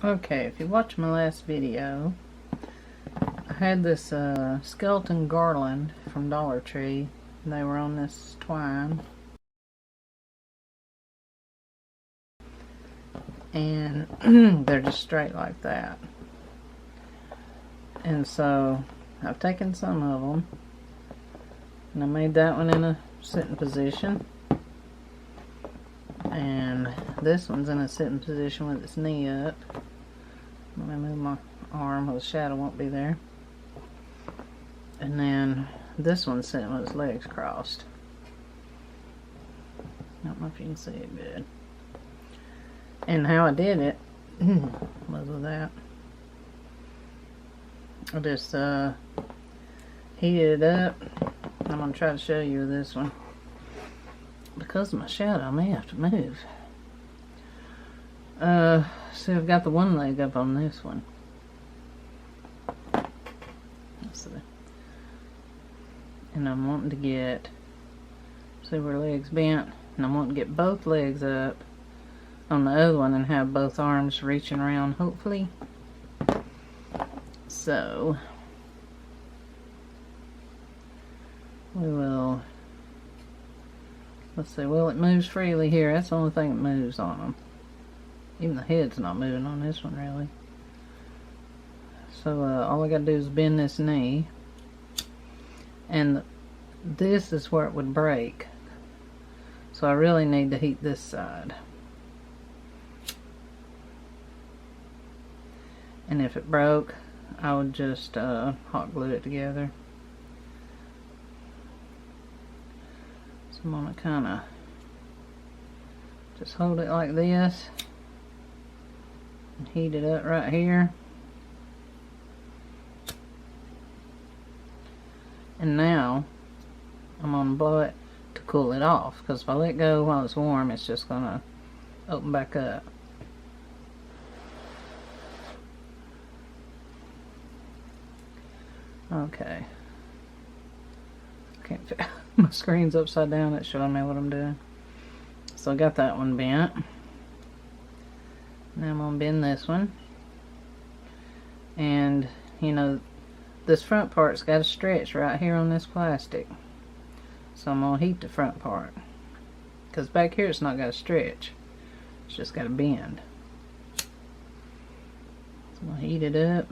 Okay, if you watched my last video, I had this skeleton garland from Dollar Tree. They were on this twine. And they're just straight like that. And so I've taken some of them and I made that one in a sitting position. And this one's in a sitting position with its knee up. Let me move my arm so the shadow won't be there. And then this one's sitting with its legs crossed. I don't know if you can see it good. And how I did it was with that. I just heated it up. I'm going to try to show you this one. Because of my shadow, I may have to move. See, I've got the one leg up on this one. Let's see. And I'm wanting to get, see where legs bent? And I'm wanting to get both legs up on the other one and have both arms reaching around, hopefully. So, we will, let's see, well, it moves freely here. That's the only thing that moves on them. Even the head's not moving on this one, really. So, all I gotta do is bend this knee. And this is where it would break. So I really need to heat this side. And if it broke, I would just hot glue it together. So I'm gonna kinda just hold it like this and heat it up right here. And now I'm gonna blow it to cool it off, because if I let go while it's warm, it's just gonna open back up. Okay. Can't fit. My screen's upside down. It's showing me what I'm doing. So I got that one bent. Now I'm gonna bend this one. And you know, this front part's got to stretch right here on this plastic. So I'm gonna heat the front part, because back here it's not got to stretch. It's just got to bend. So I'm gonna heat it up.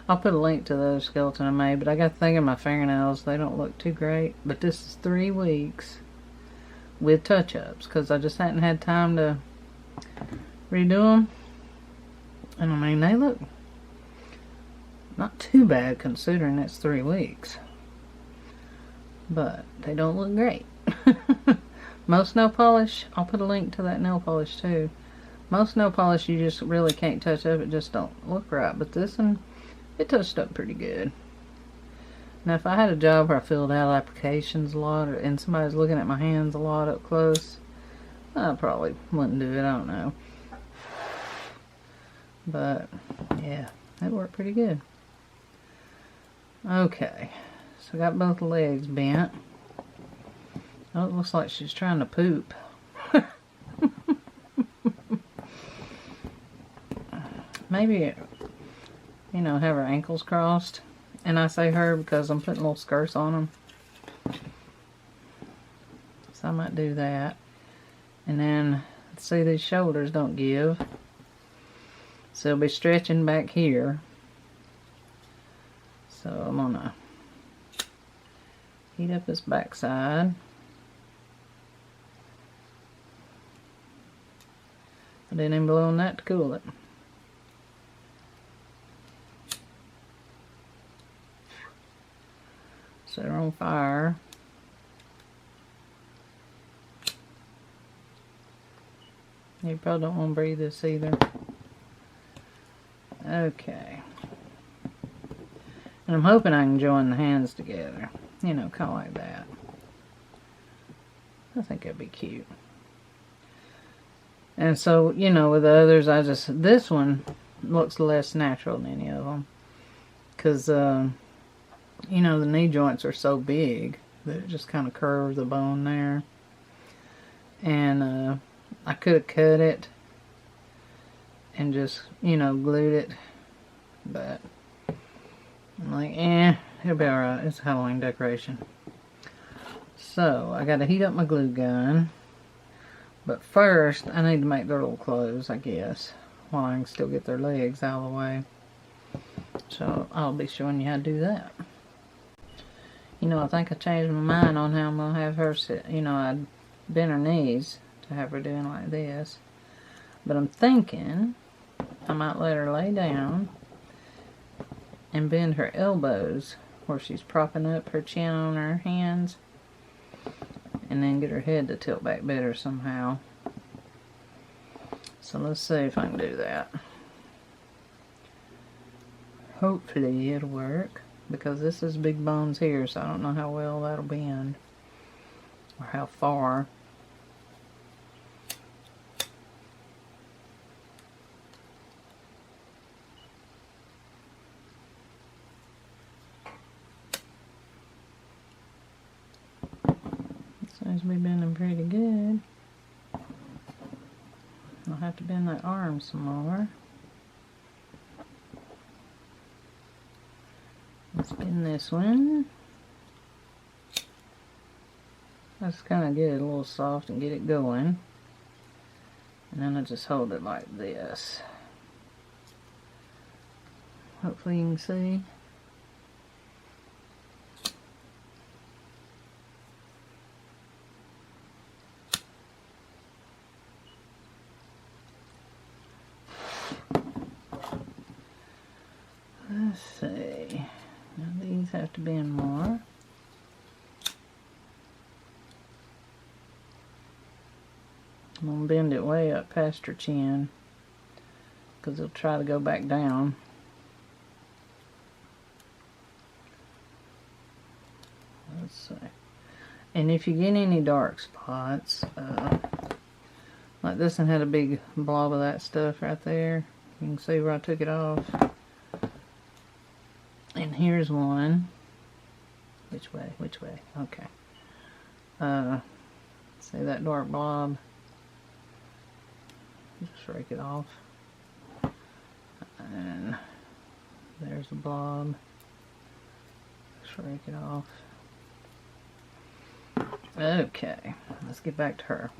I'll put a link to those skeleton I made, but I got the thing in my fingernails. They don't look too great. But this is 3 weeks with touch-ups, because I just hadn't had time to redo them. And I mean, they look not too bad considering it's 3 weeks. But they don't look great. Most nail polish, I'll put a link to that nail polish too. Most nail polish you just really can't touch up. It just don't look right. But this one, it touched up pretty good. Now if I had a job where I filled out applications a lot, and somebody's looking at my hands a lot up close, I probably wouldn't do it, I don't know. But yeah, it worked pretty good. Okay, so I got both legs bent. Oh, it looks like she's trying to poop. Maybe, you know, have her ankles crossed. And I say her because I'm putting little skirts on them. So I might do that. And then, see, these shoulders don't give. So they'll be stretching back here. So I'm gonna heat up this back side. I didn't even blow on that to cool it. Set her on fire. You probably don't want to breathe this either. Okay. And I'm hoping I can join the hands together. You know, kind of like that. I think that'd be cute. And so, you know, with the others, this one looks less natural than any of them. Because, you know, the knee joints are so big that it just kind of curves the bone there. And I could have cut it and just, you know, glued it, but I'm like, it'll be alright. It's a Halloween decoration. So I gotta heat up my glue gun, but first I need to make their little clothes, I guess, while I can still get their legs out of the way. So I'll be showing you how to do that. You know, I think I changed my mind on how I'm gonna have her sit. You know, I'd bend her knees to have her doing like this, but I'm thinking I might let her lay down and bend her elbows where she's propping up her chin on her hands, and then get her head to tilt back better somehow. So let's see if I can do that. Hopefully it'll work, because this is big bones here, so I don't know how well that'll bend or how far. Seems to be bending pretty good. I'll have to bend that arm some more. Let's bend this one. Let's kind of get it a little soft and get it going. And then I just hold it like this. Hopefully you can see. Let's see. Now these have to bend more. I'm going to bend it way up past her chin, because it'll try to go back down. Let's see. And if you get any dark spots, like this one had a big blob of that stuff right there. You can see where I took it off. And here's one. Which way? Which way? Okay. See that dark blob? Just rake it off. And there's the blob. Just rake it off. Okay, let's get back to her.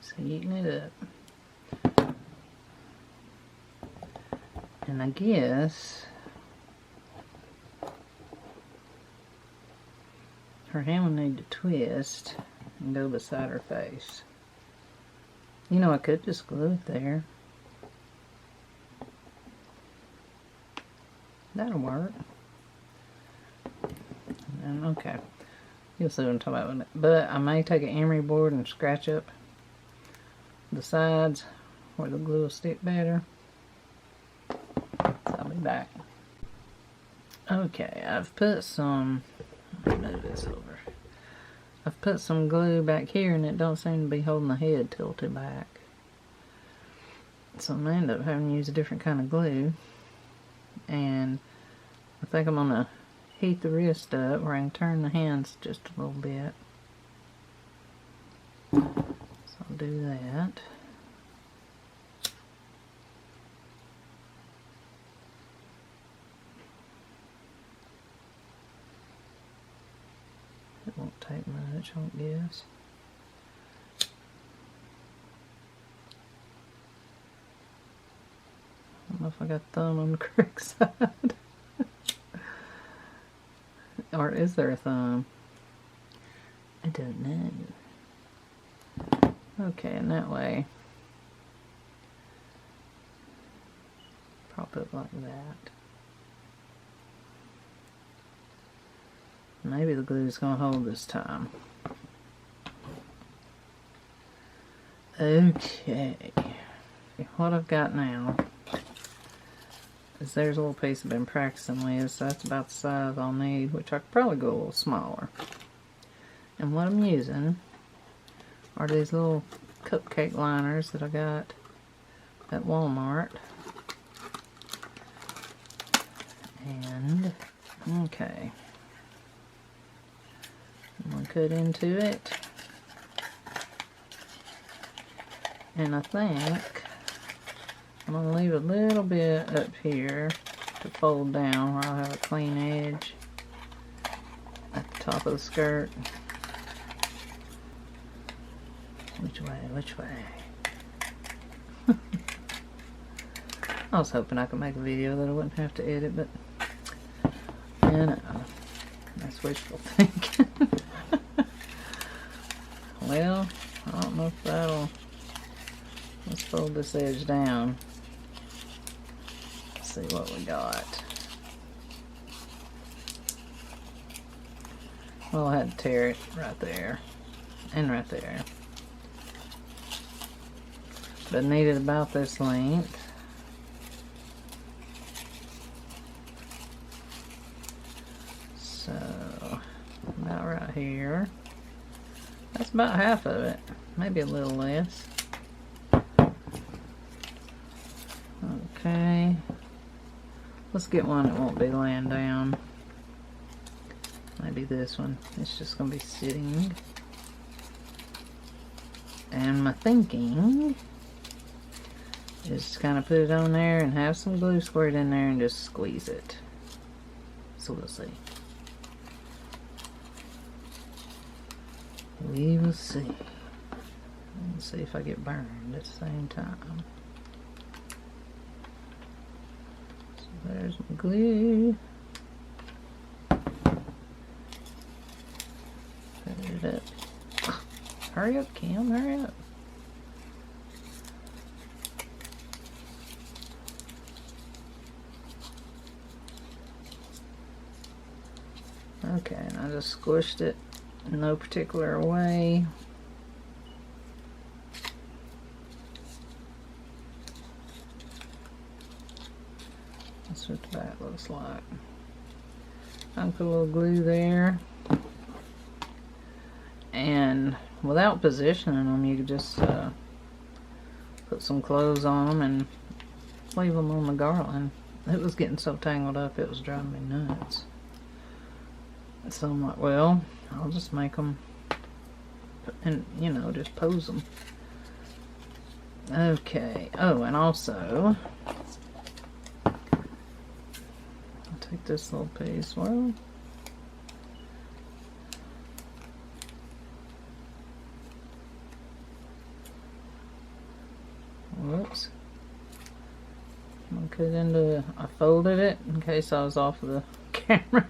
So heating it up. And I guess her hand will need to twist and go beside her face. You know, I could just glue it there. That'll work. And okay. You'll see what I'm talking about. But I may take an emery board and scratch up the sides where the glue will stick better. So I'll be back. Okay, I've put some, let me move this over. I've put some glue back here and it don't seem to be holding the head tilted back. So I'm going to end up having to use a different kind of glue. And I think I'm going to heat the wrist up where I can turn the hands just a little bit. So I'll do that. It won't take much, I won't guess. I don't know if I got the thumb on the correct side. Or is there a thumb? I don't know. Okay, and that way, prop it like that. Maybe the glue's gonna hold this time. Okay, what I've got now is there's a little piece I've been practicing with, so that's about the size I'll need, which I could probably go a little smaller. And what I'm using are these little cupcake liners that I got at Walmart. And, okay. I'm going to cut into it. And I think I'm going to leave a little bit up here to fold down where I'll have a clean edge at the top of the skirt. Which way? Which way? I was hoping I could make a video that I wouldn't have to edit, but you know, that's wishful thinking. Well, I don't know if that'll... Let's fold this edge down. See what we got. Well, I had to tear it right there and right there. But I needed about this length. So, about right here. That's about half of it. Maybe a little less. Okay. Let's get one that won't be laying down. Maybe this one. It's just going to be sitting. And my thinking is to kind of put it on there and have some glue squirt in there and just squeeze it. So we'll see. We will see. Let's see if I get burned at the same time. So there's my glue. Put it up. Hurry up, Kim, hurry up. Okay, and I just squished it in no particular way. That's what the back looks like. I can put a little glue there. And without positioning them, you could just put some clothes on them and leave them on the garland. It was getting so tangled up, it was driving me nuts. So I'm like, well, I'll just make them and, you know, just pose them. Okay. Oh, and also, I'll take this little piece. Well, whoops. I'm gonna cut into, I folded it in case I was off of the camera.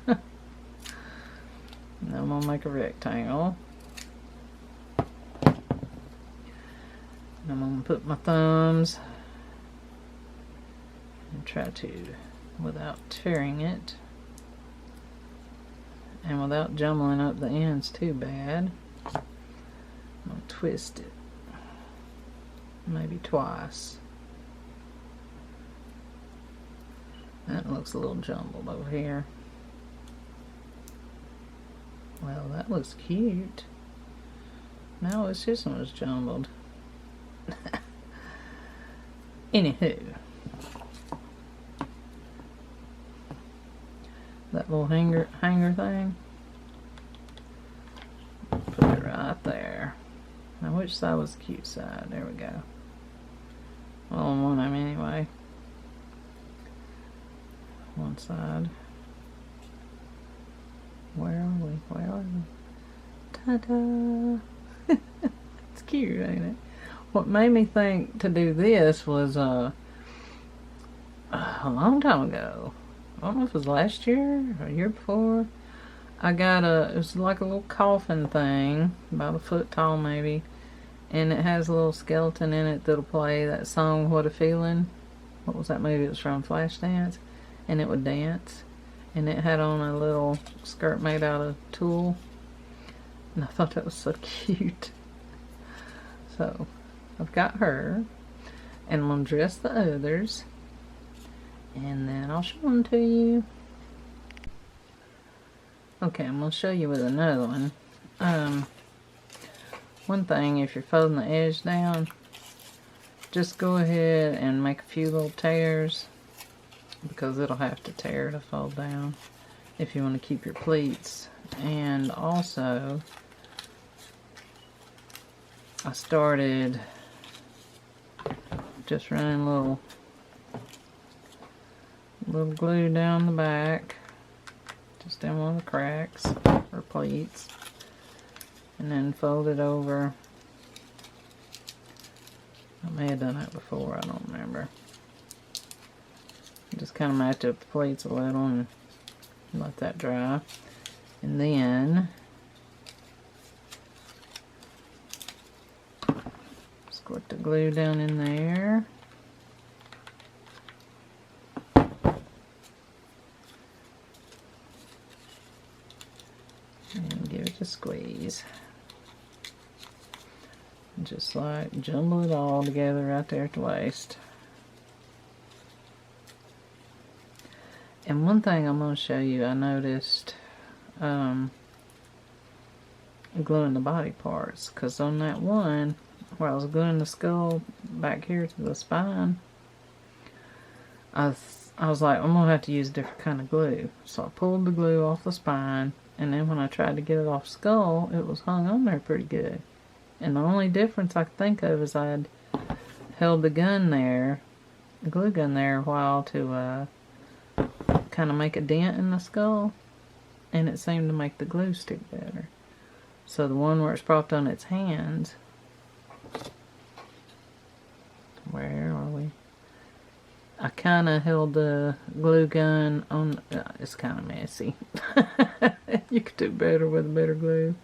Now I'm gonna make a rectangle. And I'm gonna put my thumbs and try to, without tearing it and without jumbling up the ends too bad, I'm gonna twist it maybe twice. That looks a little jumbled over here. Well, that looks cute. No, it's just one was jumbled. Anywho, that little hanger thing, put it right there. Now, which side was the cute side? There we go. Well, on one of them anyway. One side. Where are we? Where are we? Ta-da! It's cute, ain't it? What made me think to do this was a long time ago. I don't know if it was last year or a year before. I got it was like a little coffin thing, about a foot tall maybe, and it has a little skeleton in it that'll play that song, What a Feeling. What was that movie? It was from Flashdance, and it would dance. And it had on a little skirt made out of tulle. And I thought that was so cute. So, I've got her. And I'm going to dress the others And then I'll show them to you. Okay, I'm going to show you with another one. One thing, if you're folding the edge down, just go ahead and make a few little tears, because it'll have to tear to fold down if you want to keep your pleats. And also, I started just running a little glue down the back, just in one of the cracks or pleats, and then fold it over. I may have done that before, I don't remember. Just kind of match up the pleats a little and let that dry. And then squirt the glue down in there. And give it a squeeze. And just like jumble it all together right there at the waist. And one thing I'm going to show you, I noticed gluing the body parts, because on that one where I was gluing the skull back here to the spine, I was like, I'm going to have to use a different kind of glue. So I pulled the glue off the spine, and then when I tried to get it off skull, it was hung on there pretty good. And the only difference I could think of is I had held the gun there, the glue gun there, a while to kind of make a dent in the skull, and it seemed to make the glue stick better. So the one where it's propped on its hands, where are we? I kind of held the glue gun on, it's kind of messy. You could do better with a better glue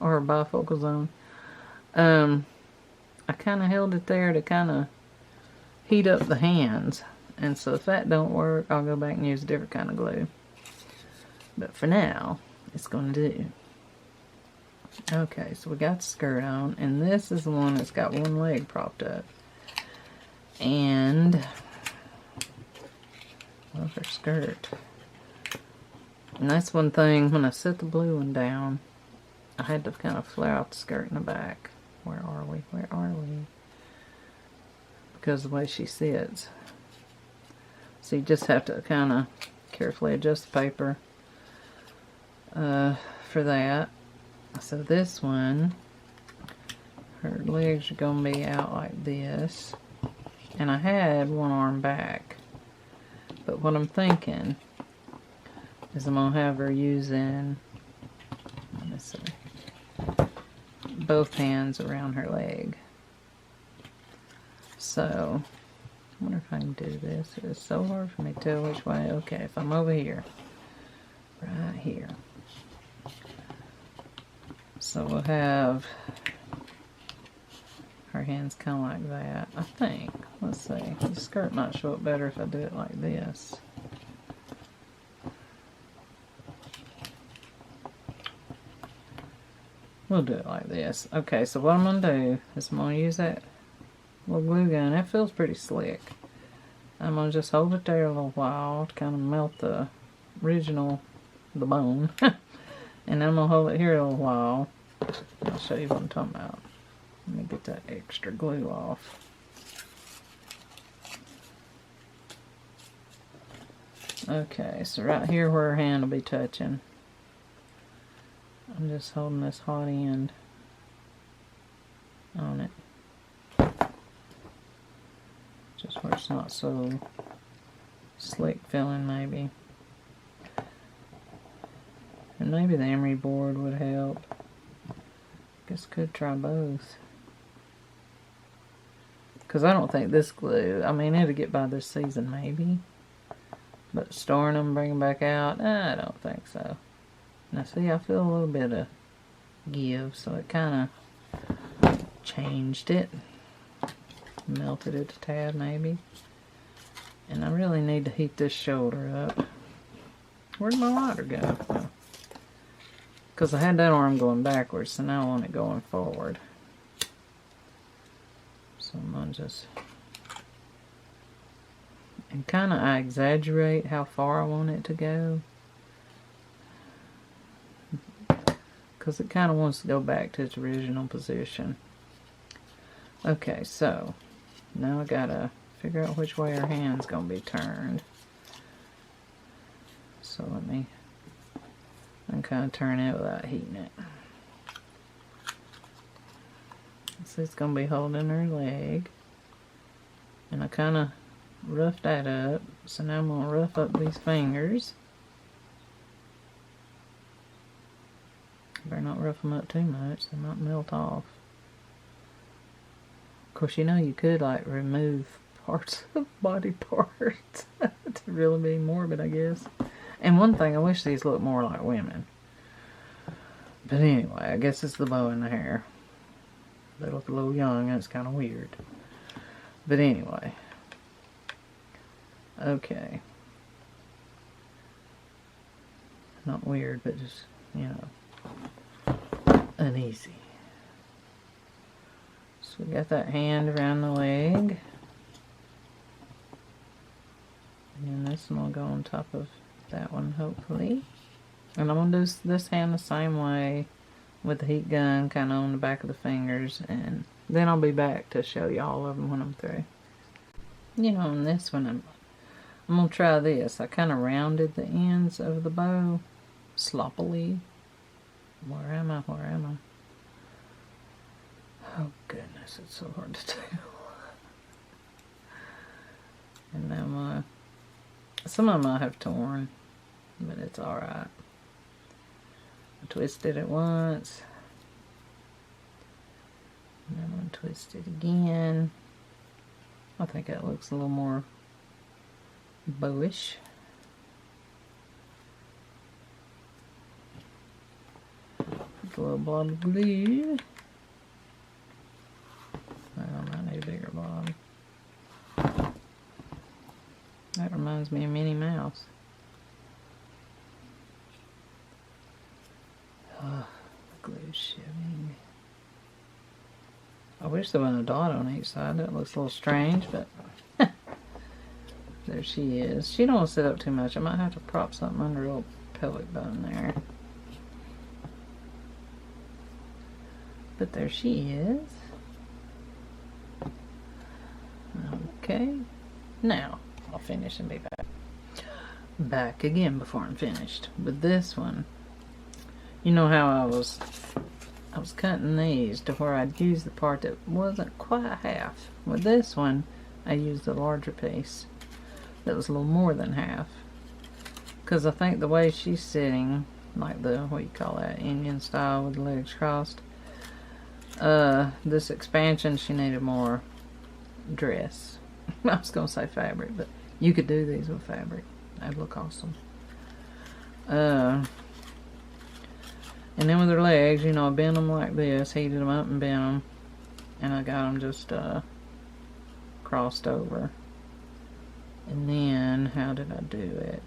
or a bifocal zone. I kind of held it there to kind of heat up the hands. And so if that don't work, I'll go back and use a different kind of glue. But for now, it's going to do. Okay, so we got the skirt on. And this is the one that's got one leg propped up. And, well, her skirt. And that's one thing, when I set the blue one down, I had to kind of flare out the skirt in the back. Where are we? Where are we? Because of the way she sits. So you just have to kind of carefully adjust the paper for that. So this one, her legs are going to be out like this. And I had one arm back. But what I'm thinking is I'm going to have her using, let me see, both hands around her leg. So, I wonder if I can do this. It's so hard for me to tell which way. Okay, if I'm over here, right here. So we'll have her hands kind of like that, I think. Let's see. The skirt might show up better if I do it like this. We'll do it like this. Okay, so what I'm going to do is I'm going to use that little glue gun. That feels pretty slick. I'm going to just hold it there a little while to kind of melt the bone. And then I'm going to hold it here a little while. I'll show you what I'm talking about. Let me get that extra glue off. Okay, so right here where her hand will be touching, I'm just holding this hot end on it. Just where it's not so slick feeling, maybe. And maybe the emery board would help. Guess could try both. Because I don't think this glue, I mean, it'll get by this season maybe. But storing them, bring them back out, I don't think so. Now see, I feel a little bit of give, so it kind of changed it. Melted it a tad maybe. And I really need to heat this shoulder up. Where'd my lighter go? Because I had that arm going backwards, so now I want it going forward. So I'm going to just And kind of I exaggerate how far I want it to go. Because it kind of wants to go back to its original position. Okay, so now I gotta figure out which way our hand's gonna be turned. So let me kind of turn it without heating it. So it's gonna be holding her leg. And I kind of roughed that up. So now I'm gonna rough up these fingers. Better not rough them up too much, they might melt off. Of course, you know you could like remove parts of body parts to really be morbid, I guess. And one thing, I wish these looked more like women. But anyway, I guess it's the bow and the hair. They look a little young and it's kind of weird. But anyway. Okay. Not weird, but just, you know, uneasy. So we got that hand around the leg. And this one will go on top of that one, hopefully. And I'm going to do this hand the same way with the heat gun kind of on the back of the fingers. And then I'll be back to show you all of them when I'm through. You know, on this one, I'm going to try this. I kind of rounded the ends of the bow sloppily. Where am I? Where am I? Oh, goodness, it's so hard to do. And then some of them I have torn, but it's alright. I twisted it once. And then I'm going to twist it again. I think that looks a little more bowish. With a little bottle of glue. I might need a bigger bottle. That reminds me of Minnie Mouse. Oh, the glue's shiving. I wish there wasn't a dot on each side. That looks a little strange, but there she is. She don't want to sit up too much. I might have to prop something under a little pelvic bone there. But there she is. Okay. Now, I'll finish and be back. Back again before I'm finished. With this one, you know how I was cutting these to where I'd use the part that wasn't quite half. With this one, I used a larger piece that was a little more than half. Because I think the way she's sitting, like the, what you call that, Indian style with the legs crossed, this expansion, she needed more dress. I was going to say fabric, but you could do these with fabric. That'd look awesome. And then with her legs, you know, I bent them like this, heated them up and bent them. And I got them just crossed over. And then, how did I do it?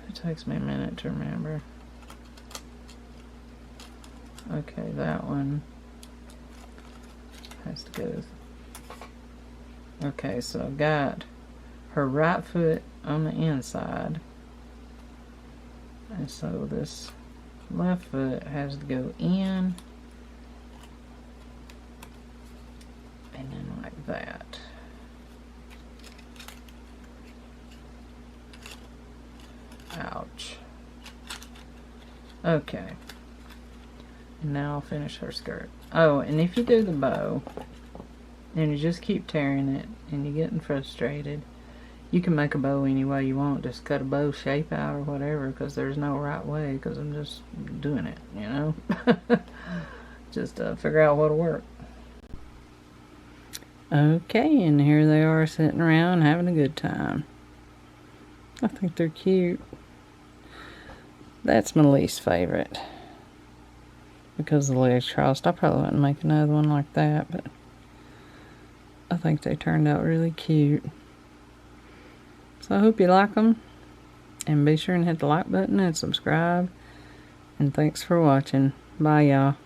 It takes me a minute to remember. Okay, that one has to go. Okay, so I've got her right foot on the inside. And so this left foot has to go in. And then like that. Ouch. Okay. And now I'll finish her skirt. Oh, and if you do the bow, and you just keep tearing it, and you're getting frustrated, you can make a bow any way you want. Just cut a bow shape out or whatever, because there's no right way, because I'm just doing it, you know? Just figure out what'll work. Okay, and here they are sitting around having a good time. I think they're cute. That's my least favorite, because the legs crossed. I probably wouldn't make another one like that, but I think they turned out really cute. So I hope you like them, and be sure and hit the like button and subscribe, and thanks for watching. Bye, y'all.